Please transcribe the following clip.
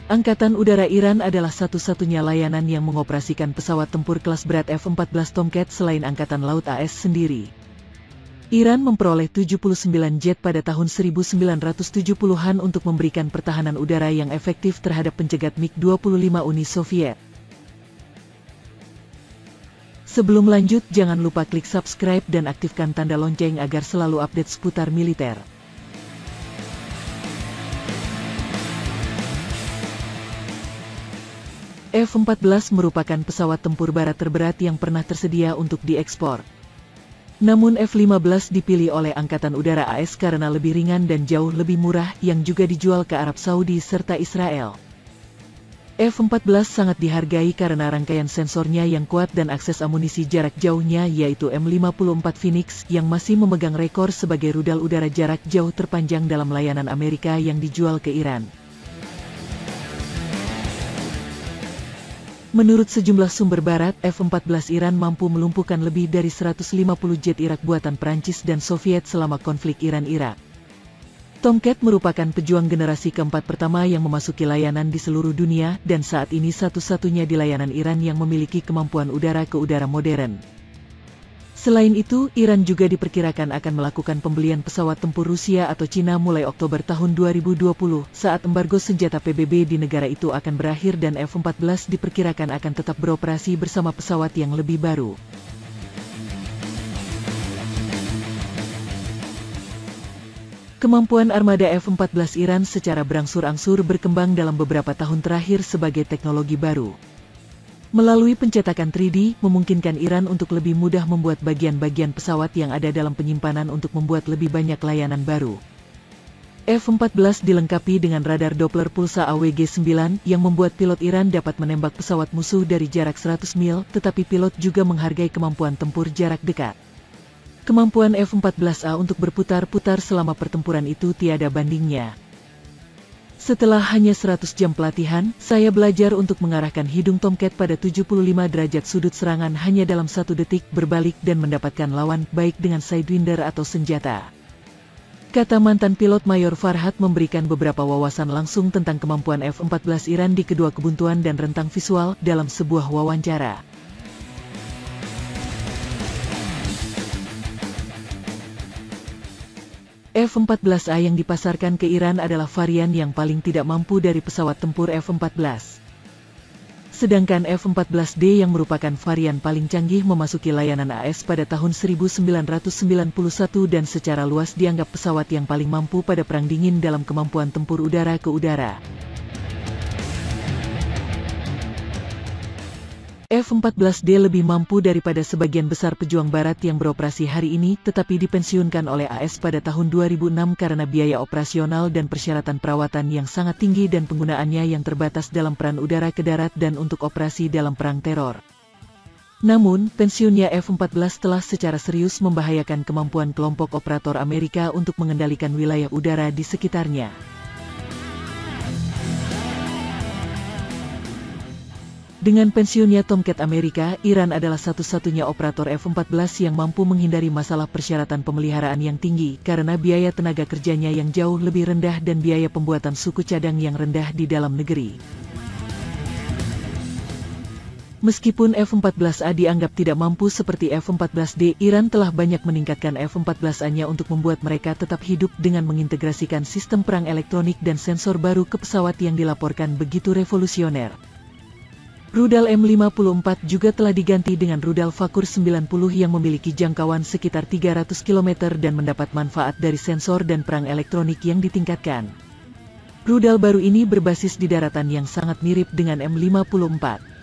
Angkatan Udara Iran adalah satu-satunya layanan yang mengoperasikan pesawat tempur kelas berat F-14 Tomcat selain Angkatan Laut AS sendiri. Iran memperoleh 79 jet pada tahun 1970-an untuk memberikan pertahanan udara yang efektif terhadap pencegat MiG-25 Uni Soviet. Sebelum lanjut, jangan lupa klik subscribe dan aktifkan tanda lonceng agar selalu update seputar militer. F-14 merupakan pesawat tempur barat terberat yang pernah tersedia untuk diekspor. Namun F-15 dipilih oleh Angkatan Udara AS karena lebih ringan dan jauh lebih murah yang juga dijual ke Arab Saudi serta Israel. F-14 sangat dihargai karena rangkaian sensornya yang kuat dan akses amunisi jarak jauhnya yaitu M54 Phoenix yang masih memegang rekor sebagai rudal udara jarak jauh terpanjang dalam layanan Amerika yang dijual ke Iran. Menurut sejumlah sumber barat, F-14 Iran mampu melumpuhkan lebih dari 150 jet Irak buatan Prancis dan Soviet selama konflik Iran-Irak. Tomcat merupakan pejuang generasi keempat pertama yang memasuki layanan di seluruh dunia dan saat ini satu-satunya di layanan Iran yang memiliki kemampuan udara-ke-udara modern. Selain itu, Iran juga diperkirakan akan melakukan pembelian pesawat tempur Rusia atau Cina mulai Oktober tahun 2020 saat embargo senjata PBB di negara itu akan berakhir dan F-14 diperkirakan akan tetap beroperasi bersama pesawat yang lebih baru. Kemampuan armada F-14 Iran secara berangsur-angsur berkembang dalam beberapa tahun terakhir sebagai teknologi baru. Melalui pencetakan 3D, memungkinkan Iran untuk lebih mudah membuat bagian-bagian pesawat yang ada dalam penyimpanan untuk membuat lebih banyak layanan baru. F-14 dilengkapi dengan radar Doppler pulsa AWG-9 yang membuat pilot Iran dapat menembak pesawat musuh dari jarak 100 mil, tetapi pilot juga menghargai kemampuan tempur jarak dekat. Kemampuan F-14A untuk berputar-putar selama pertempuran itu tiada bandingnya. Setelah hanya 100 jam pelatihan, saya belajar untuk mengarahkan hidung Tomcat pada 75 derajat sudut serangan hanya dalam 1 detik, berbalik dan mendapatkan lawan, baik dengan sidewinder atau senjata. Kata mantan pilot Mayor Farhad memberikan beberapa wawasan langsung tentang kemampuan F-14 Iran di kedua kebuntuan dan rentang visual dalam sebuah wawancara. F-14A yang dipasarkan ke Iran adalah varian yang paling tidak mampu dari pesawat tempur F-14. Sedangkan F-14D yang merupakan varian paling canggih memasuki layanan AS pada tahun 1991 dan secara luas dianggap pesawat yang paling mampu pada Perang Dingin dalam kemampuan tempur udara ke udara. F-14D lebih mampu daripada sebagian besar pejuang barat yang beroperasi hari ini, tetapi dipensiunkan oleh AS pada tahun 2006 karena biaya operasional dan persyaratan perawatan yang sangat tinggi dan penggunaannya yang terbatas dalam peran udara ke darat dan untuk operasi dalam perang teror. Namun, pensiunnya F-14 telah secara serius membahayakan kemampuan kelompok operator Amerika untuk mengendalikan wilayah udara di sekitarnya. Dengan pensiunnya Tomcat Amerika, Iran adalah satu-satunya operator F-14 yang mampu menghindari masalah persyaratan pemeliharaan yang tinggi karena biaya tenaga kerjanya yang jauh lebih rendah dan biaya pembuatan suku cadang yang rendah di dalam negeri. Meskipun F-14A dianggap tidak mampu seperti F-14D, Iran telah banyak meningkatkan F-14A-nya untuk membuat mereka tetap hidup dengan mengintegrasikan sistem perang elektronik dan sensor baru ke pesawat yang dilaporkan begitu revolusioner. Rudal M54 juga telah diganti dengan rudal Fakur 90 yang memiliki jangkauan sekitar 300 km dan mendapat manfaat dari sensor dan perang elektronik yang ditingkatkan. Rudal baru ini berbasis di daratan yang sangat mirip dengan M54.